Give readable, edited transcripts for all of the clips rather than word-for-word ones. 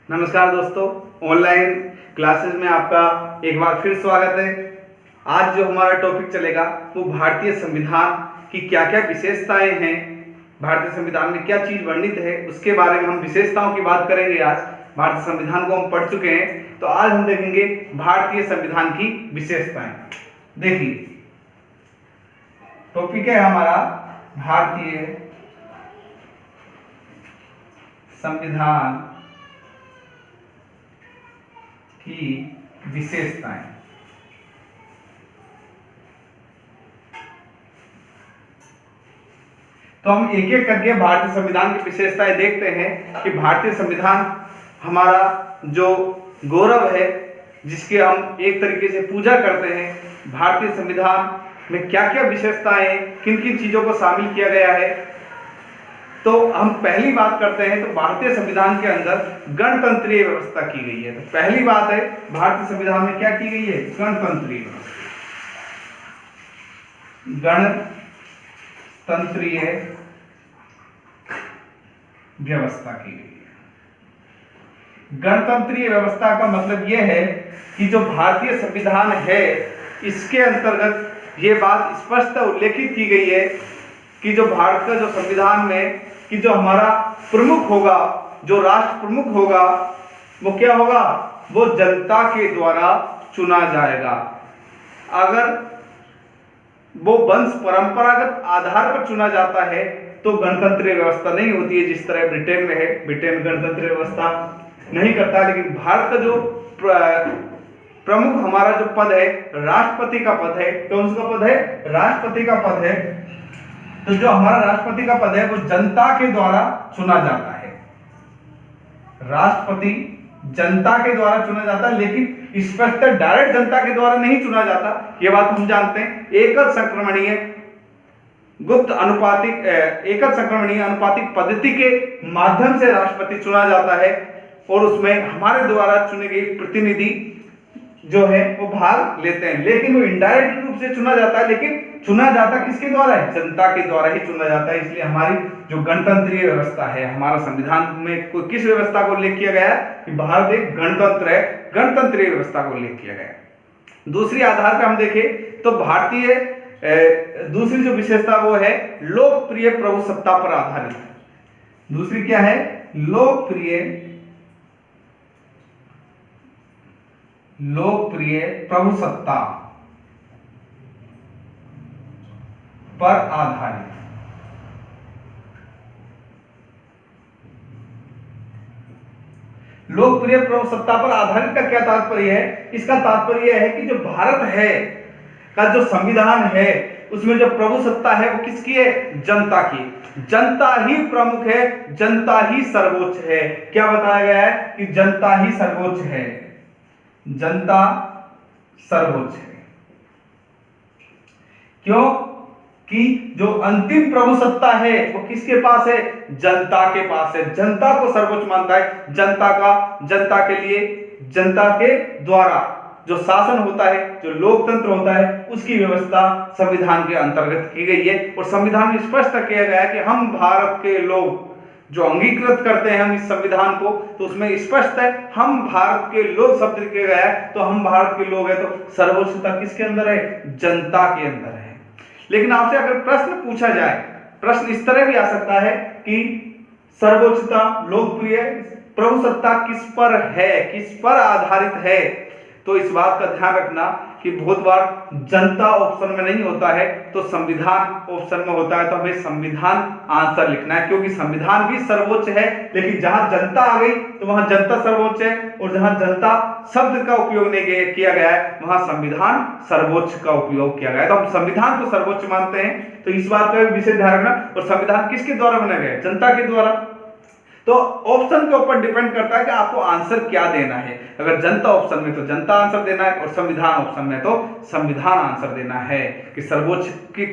नमस्कार दोस्तों, online classes में आपका एक बार फिर स्वागत है। आज जो हमारा टॉपिक चलेगा वो भारतीय संविधान की क्या क्या विशेषताएं हैं, भारतीय संविधान में क्या चीज वर्णित है उसके बारे में हम विशेषताओं की बात करेंगे। आज भारतीय संविधान को हम पढ़ चुके हैं, तो आज हम देखेंगे भारतीय संविधान की विशेषताएं। देखिए, टॉपिक है हमारा भारतीय संविधान की विशेषताएं। तो हम एक एक करके भारतीय संविधान की विशेषताएं देखते हैं कि भारतीय संविधान हमारा जो गौरव है, जिसके हम एक तरीके से पूजा करते हैं। भारतीय संविधान में क्या क्या विशेषताएं, किन किन चीजों को शामिल किया गया है। तो हम पहली बात करते हैं तो भारतीय संविधान के अंदर गणतंत्रीय व्यवस्था की गई है। तो पहली बात है, भारतीय संविधान में क्या की गई है? गणतंत्रीय व्यवस्था की गई है। गणतंत्रीय व्यवस्था का मतलब यह है कि जो भारतीय संविधान है, इसके अंतर्गत ये बात स्पष्ट उल्लेखित की गई है कि जो भारत का जो संविधान में कि जो हमारा प्रमुख होगा, जो राष्ट्र प्रमुख होगा, वो क्या होगा? वो जनता के द्वारा चुना जाएगा। अगर वो वंश परंपरागत आधार पर चुना जाता है तो गणतंत्रीय व्यवस्था नहीं होती है, जिस तरह ब्रिटेन में है। ब्रिटेन गणतंत्रीय व्यवस्था नहीं करता, लेकिन भारत का जो प्रमुख हमारा जो पद है, राष्ट्रपति का पद है। कौन सा पद है? राष्ट्रपति का पद है। तो जो हमारा राष्ट्रपति का पद है वो जनता के द्वारा चुना जाता है। राष्ट्रपति जनता के द्वारा चुना जाता है, लेकिन स्पष्ट डायरेक्ट जनता के द्वारा नहीं चुना जाता, ये बात हम जानते हैं। एकल संक्रमणीय अनुपातिक पद्धति के माध्यम से राष्ट्रपति चुना जाता है, और उसमें हमारे द्वारा चुने गए प्रतिनिधि जो है वो भाग लेते हैं। लेकिन वो इनडायरेक्ट रूप से चुना जाता है, लेकिन चुना जाता किसके द्वारा है? जनता के द्वारा ही चुना जाता है। इसलिए हमारी जो गणतंत्रीय व्यवस्था है, हमारा संविधान में कोई किस व्यवस्था को उल्लेख किया गया है कि भारत एक गणतंत्र है, गणतंत्रीय व्यवस्था को उल्लेख किया गया है। दूसरी आधार पर हम देखें तो भारतीय दूसरी जो विशेषता वो है लोकप्रिय प्रभुसत्ता पर आधारित है। दूसरी क्या है? लोकप्रिय प्रभुसत्ता पर आधारित। लोकप्रिय प्रभुसत्ता पर आधारित का क्या तात्पर्य है? इसका तात्पर्य है कि जो भारत है का जो संविधान है, उसमें जो प्रभुसत्ता है वो किसकी है? जनता की। जनता ही प्रमुख है, जनता ही सर्वोच्च है। क्या बताया गया है कि जनता ही सर्वोच्च है, जनता सर्वोच्च है। क्यों? कि जो अंतिम प्रभुसत्ता है वो किसके पास है? जनता के पास है। जनता को सर्वोच्च मानता है। जनता के लिए, जनता के द्वारा जो शासन होता है, जो लोकतंत्र होता है, उसकी व्यवस्था संविधान के अंतर्गत की गई है। और संविधान में स्पष्ट किया गया है कि हम भारत के लोग जो अंगीकृत करते हैं हम इस संविधान को, तो उसमें स्पष्ट है हम भारत के लोग शब्द किया गया है। तो हम भारत के लोग हैं, तो सर्वोच्चता किसके अंदर है? जनता के अंदर है। लेकिन आपसे अगर प्रश्न पूछा जाए, प्रश्न इस तरह भी आ सकता है कि सर्वोच्चता, लोकप्रिय प्रभुसत्ता किस पर है, किस पर आधारित है? तो इस बात का ध्यान रखना कि बहुत बार जनता ऑप्शन में नहीं होता है तो संविधान ऑप्शन में होता है। तो हमें संविधान आंसर लिखना है, क्योंकि संविधान भी सर्वोच्च है, लेकिन जहां जनता आ गई तो वहां जनता सर्वोच्च है, और जहां जनता शब्द का उपयोग नहीं किया गया है वहां संविधान सर्वोच्च का उपयोग किया गया है। तो हम संविधान को सर्वोच्च मानते हैं। तो इस बात का विशेष ध्यान रखना। और संविधान किसके द्वारा बनाया गया है? जनता के द्वारा। तो ऑप्शन के ऊपर डिपेंड करता है कि आपको आंसर क्या देना है। अगर जनता ऑप्शन में तो जनता आंसर देना है, और संविधान ऑप्शन में तो संविधान आंसर देना है। कि सर्वोच्च की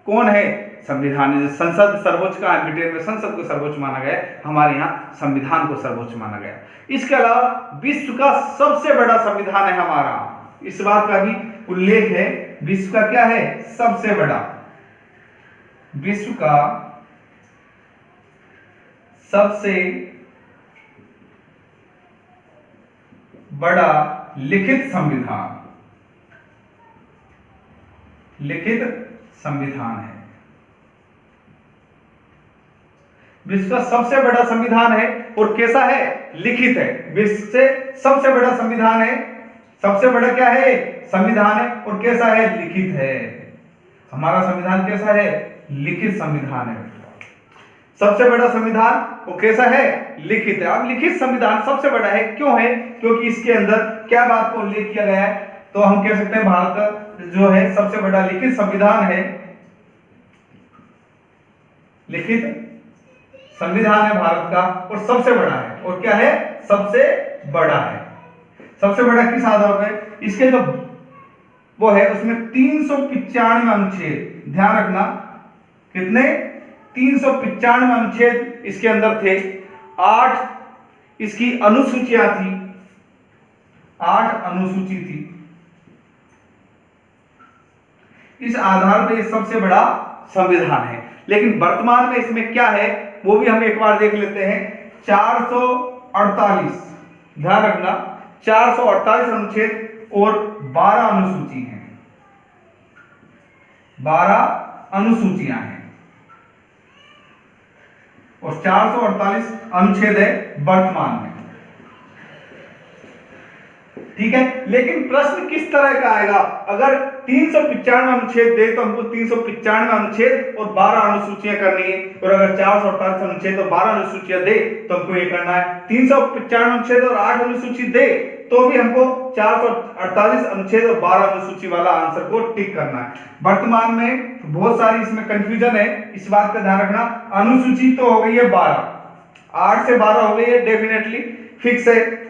कौन है? संविधान। संसद सर्वोच्च का है, ब्रिटेन में संसद को सर्वोच्च माना गया, हमारे यहाँ संविधान को सर्वोच्च माना गया। इसके अलावा विश्व का सबसे बड़ा संविधान है हमारा, इस बात का भी उल्लेख है। विश्व का क्या है? सबसे बड़ा। विश्व का सबसे बड़ा लिखित संविधान, लिखित संविधान है। विश्व का सबसे बड़ा संविधान है और कैसा है? लिखित है। विश्व से सबसे बड़ा संविधान है, सबसे बड़ा क्या है? संविधान है और कैसा है? लिखित है। हमारा संविधान कैसा है? लिखित संविधान है। सबसे बड़ा संविधान वो कैसा है? लिखित है। अब लिखित संविधान सबसे बड़ा है क्यों है? क्योंकि इसके अंदर क्या बात को उल्लेख किया गया है? तो हम कह सकते हैं भारत का जो है सबसे बड़ा लिखित संविधान है, लिखित संविधान है भारत का और सबसे बड़ा है। और क्या है? सबसे बड़ा है। सबसे बड़ा किस आधार पर? इसके जो वो है उसमें 395 अनुच्छेद, ध्यान रखना कितने? 395 अनुच्छेद इसके अंदर थे। 8 इसकी अनुसूचियां थी, 8 अनुसूची थी। इस आधार पर यह सबसे बड़ा संविधान है। लेकिन वर्तमान में इसमें क्या है वो भी हम एक बार देख लेते हैं। 448, ध्यान रखना 448 अनुच्छेद और 12 अनुसूची हैं, 12 अनुसूचियां हैं और 448 अनुच्छेद है वर्तमान में, ठीक है। लेकिन प्रश्न किस तरह का आएगा? अगर 395 अनुच्छेद दे तो हमको 395 अनुच्छेद और 12 अनुसूचियां करनी है, और अगर 448 अनुच्छेद और 12 अनुसूचियां दे तो हमको ये करना है। 395 अनुच्छेद और 8 अनुसूची दे तो भी हमको 448 अनुच्छेद और 12 अनुसूची वाला आंसर को टिक करना है। वर्तमान में बहुत सारी इसमें कंफ्यूजन है, इस बात का ध्यान रखना। अनुसूची तो हो गई है 12, 8 से 12 हो गई है, डेफिनेटली फिक्स है।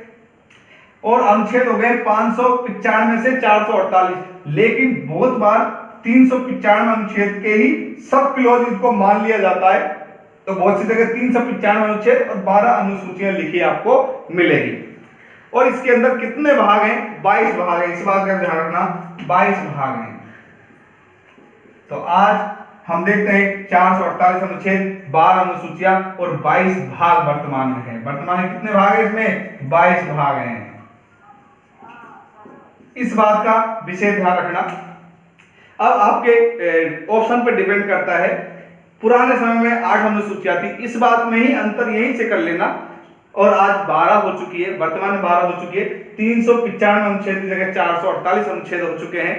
और अनुच्छेद हो गए 595 से 448। लेकिन बहुत बार 395 अनुच्छेद के ही सब क्लॉज इसको मान लिया जाता है, तो बहुत सी जगह 395 अनुच्छेद और 12 अनुसूचियां लिखी आपको मिलेगी। और इसके अंदर कितने भाग हैं? 22 भाग हैं, इस बात का ध्यान रखना, 22 भाग हैं। तो आज हम देखते हैं 448 अनुच्छेद, 12 अनुसूचियां और 22 भाग वर्तमान में है। वर्तमान में कितने भाग है? इसमें 22 भाग हैं। इस बात का विशेष ध्यान रखना। अब आपके ऑप्शन पर डिपेंड करता है। पुराने समय में 8 अनुसूचियां थी, इस बात में ही अंतर यहीं से कर लेना। और आज 12 हो चुकी है, वर्तमान में 12 हो चुकी है। 395 अनुच्छेद की जगह 448 अनुच्छेद हो चुके हैं।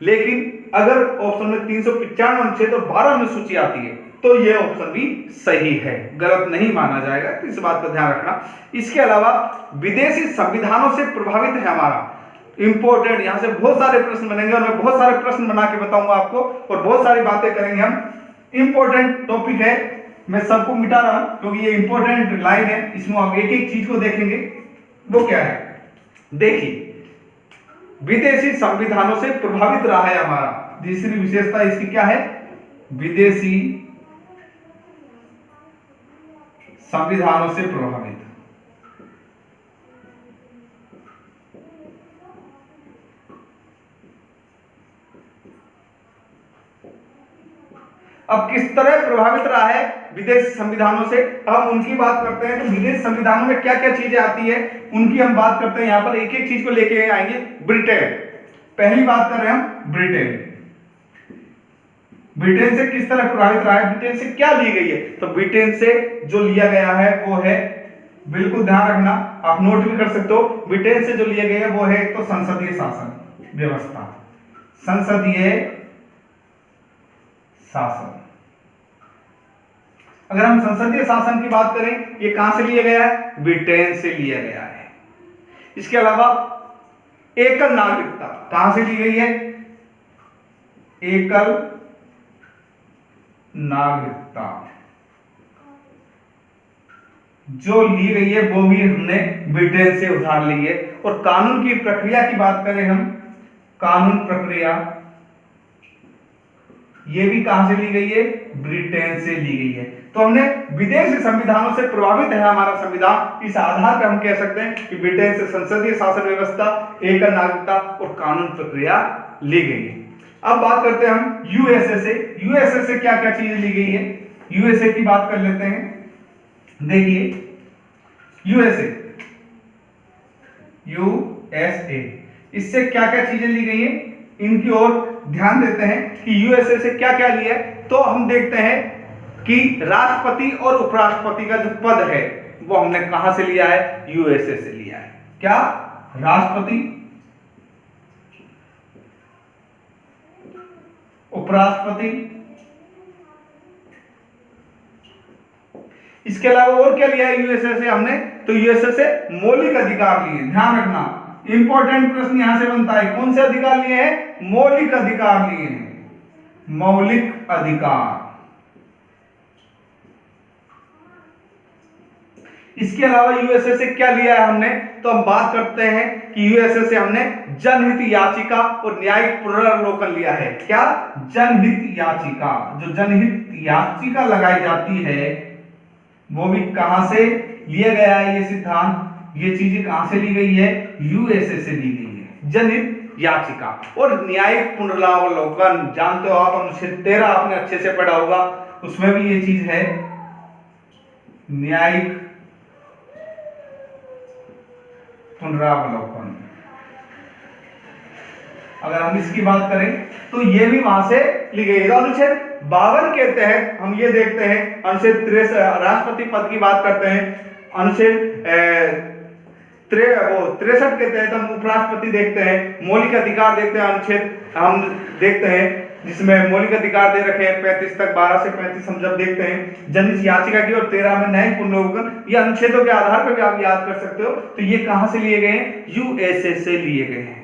लेकिन अगर ऑप्शन में 395 अनुच्छेद और 12 अनुसूची आती है तो यह ऑप्शन भी सही है, गलत नहीं माना जाएगा, तो इस बात का ध्यान रखना। इसके अलावा विदेशी संविधानों से प्रभावित है हमारा इंपोर्टेंट, यहां से बहुत सारे प्रश्न बनेंगे और मैं बहुत सारे प्रश्न बना के बताऊंगा आपको और बहुत सारी बातें करेंगे हम। इंपोर्टेंट टॉपिक है, मैं सबको मिटा रहा हूं क्योंकि ये इंपोर्टेंट लाइन है, इसमें हम एक एक चीज को देखेंगे। वो क्या है? देखिए, विदेशी संविधानों से प्रभावित रहा है हमारा। तीसरी विशेषता इसकी क्या है? विदेशी संविधानों से प्रभावित। अब किस तरह प्रभावित रहा है विदेशी संविधानों से, हम उनकी बात करते हैं। तो विदेशी संविधानों में क्या क्या चीजें आती है उनकी हम बात करते हैं। यहां पर एक एक चीज को लेके आएंगे। ब्रिटेन, पहली बात कर रहे हैं हम ब्रिटेन। ब्रिटेन से किस तरह प्रभावित रहा है, ब्रिटेन से क्या ली गई है? तो ब्रिटेन से जो लिया गया है वो है, बिल्कुल ध्यान रखना, आप नोट भी कर सकते हो। ब्रिटेन से जो लिया गया है वो है तो संसदीय शासन व्यवस्था, संसदीय शासन। अगर हम संसदीय शासन की बात करें, ये कहां से लिया गया है? ब्रिटेन से लिया गया है। इसके अलावा एकल नागरिकता कहां से ली गई है? एकल नागरिकता जो ली गई है वो भी हमने ब्रिटेन से उधार ली है। और कानून की प्रक्रिया की बात करें हम, कानून प्रक्रिया ये भी कहां से ली गई है? ब्रिटेन से ली गई है। तो हमने विदेशी संविधानों से प्रभावित है हमारा संविधान, इस आधार पर हम कह सकते हैं कि ब्रिटेन से संसदीय शासन व्यवस्था, एकल नागरिकता और कानून प्रक्रिया ली गई है। अब बात करते हैं हम यूएसए से। यूएसए से क्या क्या चीजें ली गई है, यूएसए की बात कर लेते हैं। देखिए यूएसए, यूएसए। इससे क्या क्या चीजें ली गई हैं इनकी ओर ध्यान देते हैं कि यूएसए से क्या क्या लिया है। तो हम देखते हैं कि राष्ट्रपति और उपराष्ट्रपति का जो पद है वो हमने कहां से लिया है, यूएसए से लिया है। क्या, राष्ट्रपति, उपराष्ट्रपति, इसके अलावा और क्या लिया है यूएसए से हमने, तो यूएसए से मौलिक अधिकार लिए। ध्यान रखना, इंपॉर्टेंट प्रश्न यहां से बनता है, कौन से अधिकार लिए हैं, मौलिक अधिकार लिए हैं, मौलिक अधिकार। इसके अलावा यूएसए से क्या लिया है हमने, तो हम बात करते हैं कि यूएसए से हमने जनहित याचिका और न्यायिक पुनर्वलोकन लिया है। क्या, जनहित याचिका, जो जनहित याचिका लगाई जाती है वो भी कहां से लिया गया है, ये सिद्धांत, ये चीजें कहां से ली गई है, यूएसए से ली गई है, जनहित याचिका। और न्यायिक पुनरावलोकन, जानते हो आप, अनुच्छेद 13 आपने अच्छे से पढ़ा होगा, उसमें भी ये चीज है, न्यायिक पुनरावलोकन। अगर हम इसकी बात करें तो ये भी वहां से ली गई है। अनुच्छेद 52 के तहत हम ये देखते हैं, अनुच्छेद 63 राष्ट्रपति पद की बात करते हैं, अनुच्छेद 63 के तहत हम उपराष्ट्रपति देखते हैं, मौलिक अधिकार देखते हैं, अनुच्छेद हम देखते हैं जिसमें मौलिक अधिकार दे रखे हैं 35 तक, 12 से 35 हम जब देखते हैं जनहित याचिका की, और 13 में न्यायिक पुनर्वलोकन, ये अनुच्छेदों के आधार पर भी आप याद कर सकते हो। तो ये कहां से लिए गए हैं, यूएसए से लिए गए हैं।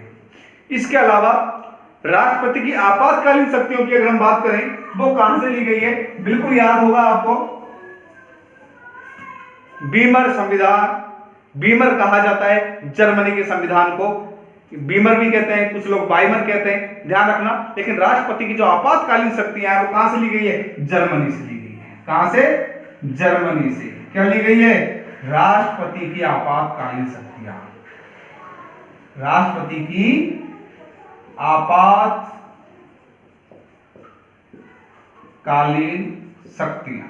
इसके अलावा राष्ट्रपति की आपातकालीन शक्तियों की अगर हम बात करें वो कहां से ली गई है, बिल्कुल याद होगा आपको, बीमर संविधान, बीमर कहा जाता है जर्मनी के संविधान को, बीमर भी कहते हैं, कुछ लोग बाइमर कहते हैं, ध्यान रखना। लेकिन राष्ट्रपति की जो आपातकालीन शक्तियां हैं वो कहां से ली गई है, जर्मनी से ली गई है। कहां से, जर्मनी से। क्या ली गई है, राष्ट्रपति की आपातकालीन शक्तियां, राष्ट्रपति की आपातकालीन शक्तियां,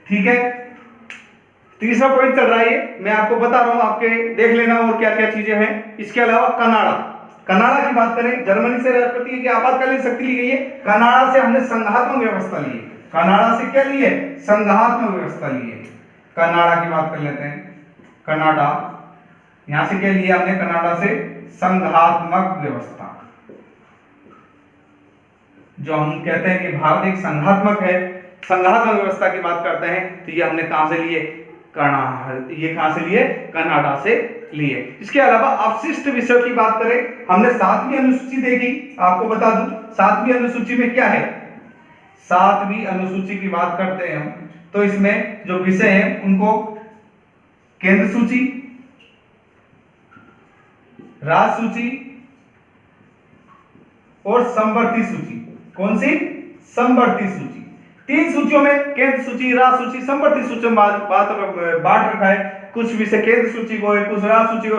ठीक है। तीसरा पॉइंट चल रहा है, मैं आपको बता रहा हूं, आपके देख लेना और क्या क्या चीजें हैं। इसके अलावा कनाडा, कनाडा की बात करें, जर्मनी से राष्ट्रपति की आपातकालीन शक्ति ली गई है, कनाडा से हमने संघात्मक व्यवस्था ली है। कनाडा से क्या ली है, संघात्मक व्यवस्था ली है। कनाडा की बात कर लेते हैं, कनाडा, यहां से क्या लिया हमने, कनाडा से संघात्मक व्यवस्था। जो हम कहते हैं कि भारत एक संघात्मक है, संघात्मक व्यवस्था की बात करते हैं, तो ये हमने कहां से लिए, ये कहां से लिए, कनाडा से लिए। इसके अलावा अपशिष्ट विषयों की बात करें, हमने 7वीं अनुसूची देखी, आपको बता दूं 7वीं अनुसूची में क्या है, 7वीं अनुसूची की बात करते हैं हम, तो इसमें जो विषय हैं उनको केंद्र सूची, राज्य सूची और समवर्ती सूची। कौन सी, समवर्ती सूची। 3 सूचियों में, केंद्र सूची, राज्य सूची, समवर्ती सूची में बांट रखा है। कुछ विषय केंद्र सूची को है, कुछ राज्य सूची को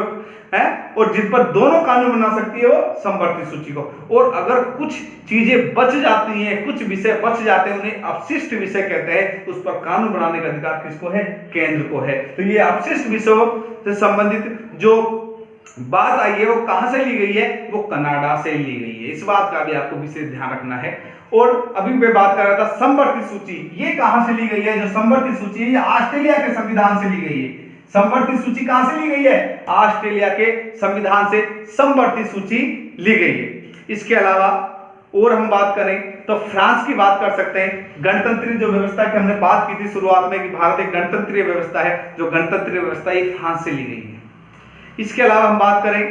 है, और जिस पर दोनों कानून बना सकती है वो समवर्ती सूची को। और अगर कुछ चीजें बच जाती हैं, कुछ विषय बच जाते हैं, उन्हें अपशिष्ट विषय कहते हैं, उस पर कानून बनाने का अधिकार किसको है, केंद्र को है। तो ये अपशिष्ट विषयों से संबंधित जो बात आई है वो कहां से ली गई है, वो कनाडा से ली गई है। इस बात का भी आपको विशेष ध्यान रखना है। और अभी मैं बात कर रहा था समवर्ती सूची, ये कहां से ली गई है, जो समवर्ती सूची है ये ऑस्ट्रेलिया के संविधान से ली गई है। समवर्ती सूची कहां से ली गई है, ऑस्ट्रेलिया के संविधान से समवर्ती सूची ली गई है। इसके अलावा और हम बात करें तो फ्रांस की बात कर सकते हैं। गणतंत्रीय जो व्यवस्था की हमने बात की थी शुरुआत में कि भारत एक गणतंत्रीय व्यवस्था है, जो गणतंत्रीय व्यवस्था ये फ्रांस से ली गई है। इसके अलावा हम बात करें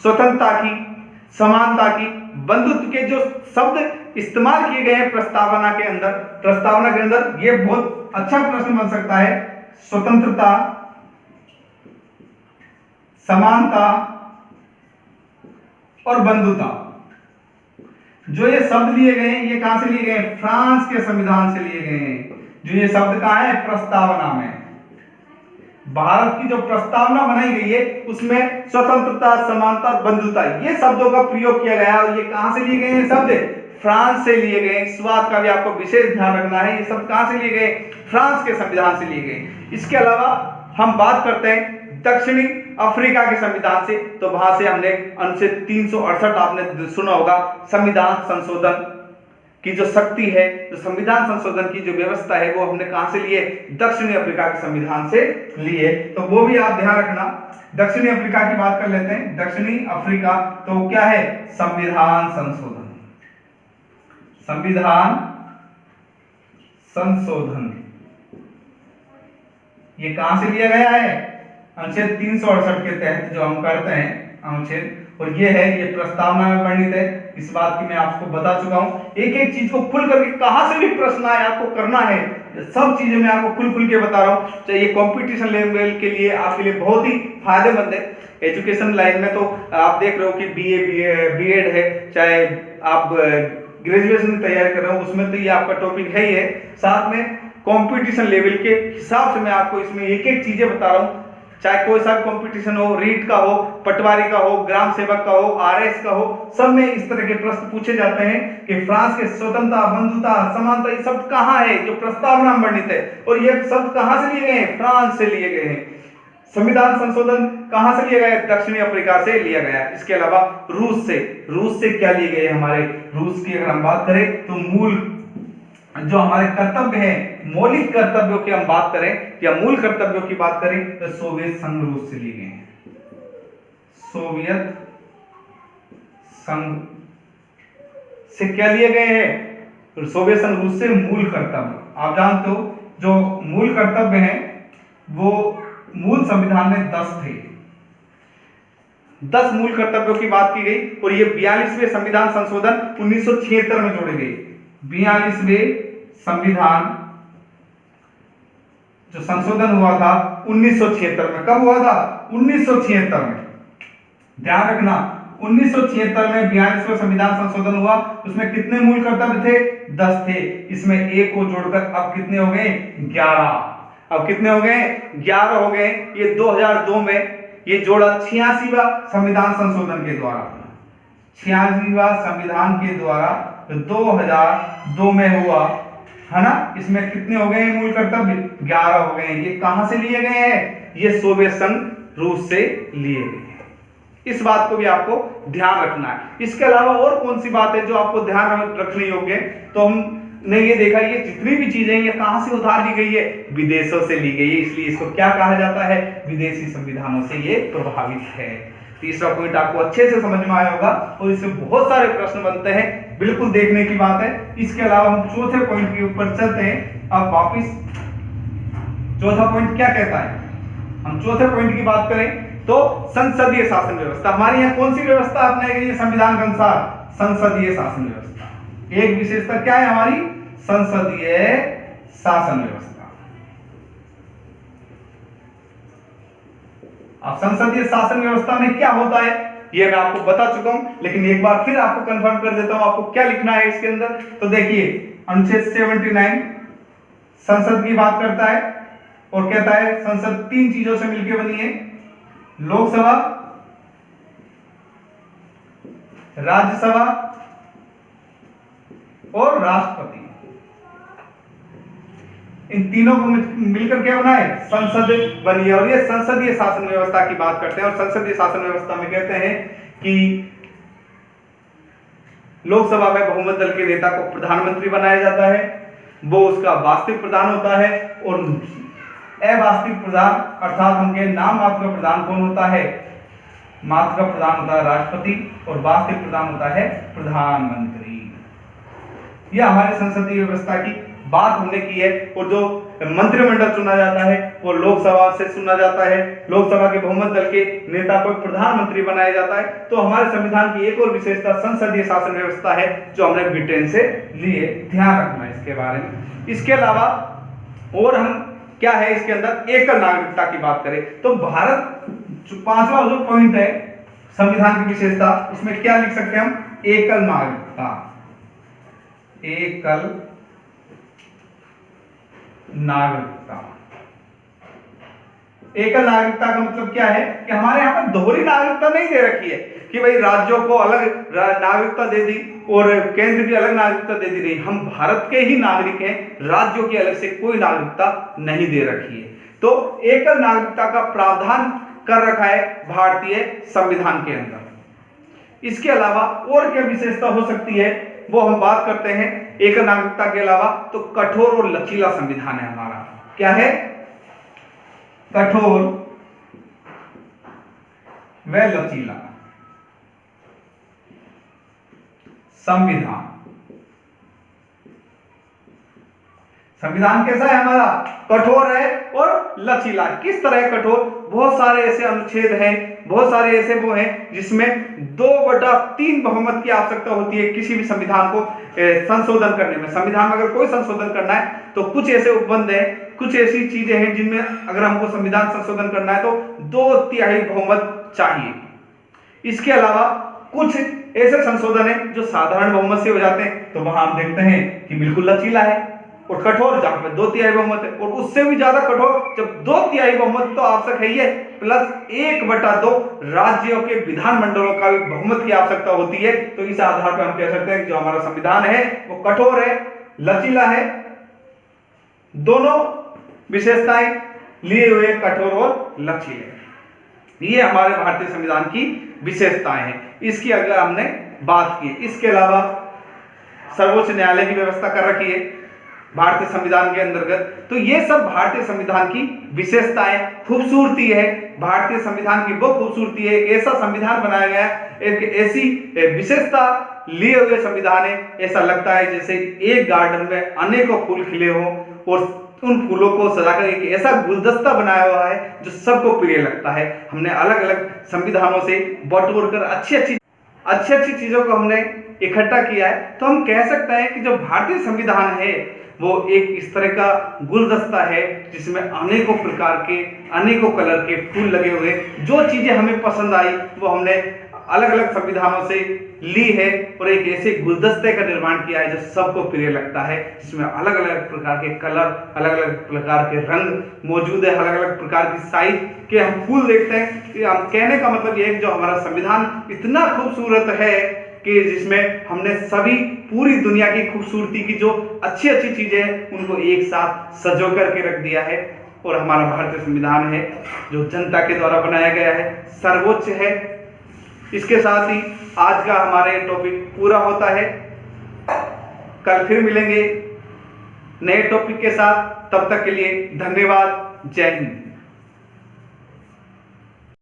स्वतंत्रता की, समानता की, बंधुत्व के जो शब्द इस्तेमाल किए गए हैं प्रस्तावना के अंदर, ये बहुत अच्छा प्रश्न बन सकता है। स्वतंत्रता, समानता और बंधुता, जो ये शब्द लिए गए हैं ये कहां से लिए गए हैं, फ्रांस के संविधान से लिए गए हैं। जो ये शब्द कहां है, प्रस्तावना में। भारत की जो प्रस्तावना बनाई गई है उसमें स्वतंत्रता, समानता और बंधुता, ये शब्दों का प्रयोग किया गया है। और ये कहां से लिए गए हैं शब्द, फ्रांस से लिए गए। इस बात का भी आपको विशेष ध्यान रखना है, ये सब कहां से लिए गए? फ्रांस के संविधान से लिए गए। इसके अलावा हम बात करते हैं दक्षिणी अफ्रीका के संविधान से, तो वहां से हमने अनुच्छेद 368 आपने सुना होगा, संविधान संशोधन की जो शक्ति है, जो संविधान संशोधन की जो व्यवस्था है, वो हमने कहां से लिए? दक्षिणी अफ्रीका के संविधान से लिए। तो वो भी आप ध्यान रखना। दक्षिणी अफ्रीका की बात कर लेते हैं। दक्षिणी अफ्रीका तो क्या है? संविधान संशोधन, संविधान संशोधन ये कहां से लिया गया है? अनुच्छेद 368 के तहत जो हम करते हैं अनुच्छेद, और ये है, ये प्रस्तावना में वर्णित है। इस बात की मैं आपको बता चुका हूं। एक एक चीज को खुल करके कहां से भी प्रश्न आए आपको करना है, सब चीजें मैं आपको खुल के बता रहा हूं। चाहे ये कंपटीशन लेवल के लिए आपके लिए बहुत ही फायदेमंद है। एजुकेशन लाइन में तो आप देख रहे हो कि बीएड है, चाहे आप ग्रेजुएशन की तैयारी कर रहे हो उसमें तो ये आपका टॉपिक है ही है। साथ में कंपटीशन लेवल के हिसाब से मैं आपको इसमें एक एक चीजें बता रहा हूं। चाहे कोई सा कंपटीशन हो, रीट का हो, पटवारी का हो, ग्राम सेवक का हो, आरएस का हो, सब में इस तरह के प्रश्न पूछे जाते हैं कि फ्रांस के स्वतंत्रता, बंधुता, समानता, ये सब कहां है? जो प्रस्तावना में वर्णित है, और ये सब कहां से लिए गए हैं? फ्रांस से लिए गए हैं। संविधान संशोधन कहां से लिया गया? दक्षिणी अफ्रीका से लिया गया। इसके अलावा रूस से क्या लिए गए? हमारे रूस की अगर हम बात करें तो मूल जो हमारे कर्तव्य हैं, मौलिक कर्तव्यों की हम बात करें या मूल कर्तव्यों की बात करें तो सोवियत संघ रूस से लिए गए हैं। सोवियत संघ से क्या लिए गए हैं? सोवियत संघ रूस से मूल कर्तव्य। आप जानते हो जो मूल कर्तव्य हैं वो मूल संविधान में 10 थे। 10 मूल कर्तव्यों की बात की गई और ये 42वें संविधान संशोधन 1976 में जोड़े गए। 42वें संविधान जो संशोधन हुआ था 1976 में। कब हुआ था? 1976 में। ध्यान रखना, 1976 में 42वां संविधान संशोधन हुआ। उसमें कितने मूल कर्तव्य थे? 10 थे। इसमें एक को जोड़कर अब कितने हो गए? 11। अब कितने हो गए? 11 हो गए। ये 2002 में ये जोड़ा 86वां संविधान संशोधन के द्वारा, 86वां संविधान के द्वारा 2002 में हुआ है ना। इसमें कितने हो गए मूल कर्तव्य? 11 हो गए। ये कहां से लिए गए हैं? ये सोवियत संघ रूस से लिए गए हैं। इस बात को भी आपको ध्यान रखना है। इसके अलावा और कौन सी बात है जो आपको ध्यान रखनी होगी? तो हमने ये देखा, ये जितनी भी चीजें ये कहां से उधार ली गई है? विदेशों से ली गई है। इसलिए इसको क्या कहा जाता है? विदेशी संविधानों से ये प्रभावित है। तीसरा पॉइंट आपको अच्छे से समझ में आया होगा और इससे बहुत सारे प्रश्न बनते हैं, बिल्कुल देखने की बात है। इसके अलावा हम चौथे पॉइंट के ऊपर चलते हैं। अब वापिस चौथा पॉइंट क्या कहता है? हम चौथे पॉइंट की बात करें तो संसदीय शासन व्यवस्था। हमारे यहाँ कौन सी व्यवस्था अपनाई गई है संविधान के अनुसार? संसदीय शासन व्यवस्था। एक विशेषता क्या है हमारी? संसदीय शासन व्यवस्था। अब संसदीय शासन व्यवस्था में क्या होता है ये मैं आपको बता चुका हूं, लेकिन एक बार फिर आपको कंफर्म कर देता हूं आपको क्या लिखना है इसके अंदर। तो देखिए, अनुच्छेद 79 संसद की बात करता है और कहता है संसद 3 चीजों से मिलकर बनी है: लोकसभा, राज्यसभा और राष्ट्रपति। इन तीनों को मिलकर क्या बना है? संसद बनी है। और ये संसदीय शासन व्यवस्था की बात करते हैं। और संसदीय शासन व्यवस्था में कहते हैं कि लोकसभा में बहुमत दल के नेता को प्रधानमंत्री बनाया जाता है, वो उसका वास्तविक प्रधान होता है, और अवास्तविक प्रधान अर्थात उनके नाम मात्र का प्रधान कौन होता है? मात्र का प्रधान होता है राष्ट्रपति, और वास्तविक प्रधान होता है प्रधानमंत्री। यह हमारे संसदीय व्यवस्था की बात हमने की है। और जो मंत्रिमंडल चुना जाता है वो लोकसभा से चुना जाता है। लोकसभा के बहुमत दल के नेता को प्रधानमंत्री बनाया जाता है। तो हमारे संविधान की एक और विशेषता संसदीय शासन व्यवस्था है जो हमने ब्रिटेन से लिए। ध्यान रखना इसके बारे में। इसके अलावा और हम क्या है इसके अंदर? एकल नागरिकता की बात करें तो भारत जो 5वां जो पॉइंट है संविधान की विशेषता, उसमें क्या लिख सकते हैं हम? एकल नागरिकता। एकल नागरिकता। एकल नागरिकता का मतलब क्या है कि हमारे यहाँ पर दोहरी नागरिकता नहीं दे रखी है कि भाई राज्यों को अलग नागरिकता दे दी और केंद्र की अलग नागरिकता दे दी। नहीं, हम भारत के ही नागरिक हैं, राज्यों की अलग से कोई नागरिकता नहीं दे रखी है। तो एकल नागरिकता का प्रावधान कर रखा है भारतीय संविधान के अंदर। इसके अलावा और क्या विशेषता हो सकती है वो हम बात करते हैं। एकल नागरिकता के अलावा तो कठोर और लचीला संविधान है हमारा। क्या है? कठोर व लचीला संविधान। संविधान कैसा है हमारा? कठोर है और लचीला। किस तरह कठोर? बहुत सारे ऐसे अनुच्छेद हैं, बहुत सारे ऐसे वो हैं जिसमें 2/3 बहुमत की आवश्यकता होती है किसी भी संविधान को संशोधन करने में। संविधान में अगर कोई संशोधन करना है तो कुछ ऐसे उपबंध है, कुछ ऐसी चीजें हैं जिनमें अगर हमको संविधान संशोधन करना है तो 2/3 बहुमत चाहिए। इसके अलावा कुछ ऐसे संशोधन है जो साधारण बहुमत से हो जाते हैं, तो वहां हम देखते हैं कि बिल्कुल लचीला है। और कठोर जहां पे 2/3 बहुमत है, और उससे भी ज्यादा कठोर जब 2/3 बहुमत तो आवश्यक है ही है, प्लस 1/2 राज्यों के विधानमंडलों का भी बहुमत की आवश्यकता होती है। तो इस आधार पर हम कह सकते हैं कि जो हमारा संविधान है वो कठोर है, लचीला है, दोनों विशेषताएं लिए हुए कठोर और लचीले। ये हमारे भारतीय संविधान की विशेषताएं हैं। इसकी अगर हमने बात की, इसके अलावा सर्वोच्च न्यायालय की व्यवस्था कर रखी है भारतीय संविधान के अंतर्गत। तो ये सब भारतीय संविधान की विशेषताएं, खूबसूरती है। भारतीय संविधान की वो खूबसूरती है, एक ऐसा संविधान बनाया गया, एक ऐसी विशेषता लिए हुए संविधान है, ऐसा लगता है जैसे एक गार्डन में अनेकों फूल खिले हों और उन फूलों को सजाकर एक ऐसा गुलदस्ता बनाया हुआ है जो सबको प्रिय लगता है। हमने अलग अलग संविधानों से बटोर कर अच्छी अच्छी चीजों को हमने इकट्ठा किया है। तो हम कह सकते हैं कि जो भारतीय संविधान है वो एक इस तरह का गुलदस्ता है जिसमें अनेकों प्रकार के, अनेकों कलर के फूल लगे हुए। जो चीजें हमें पसंद आई वो हमने अलग अलग संविधानों से ली है और एक ऐसे गुलदस्ते का निर्माण किया है जो सबको प्रिय लगता है, जिसमें अलग अलग प्रकार के कलर, अलग अलग प्रकार के रंग मौजूद है, अलग अलग प्रकार की साइज के हम फूल देखते हैं। हम कहने का मतलब ये है कि जो हमारा संविधान इतना खूबसूरत है कि जिसमें हमने सभी पूरी दुनिया की खूबसूरती की जो अच्छी अच्छी चीजें हैं उनको एक साथ संजो करके रख दिया है। और हमारा भारतीय संविधान है जो जनता के द्वारा बनाया गया है, सर्वोच्च है। इसके साथ ही आज का हमारे टॉपिक पूरा होता है। कल फिर मिलेंगे नए टॉपिक के साथ, तब तक के लिए धन्यवाद। जय हिंद।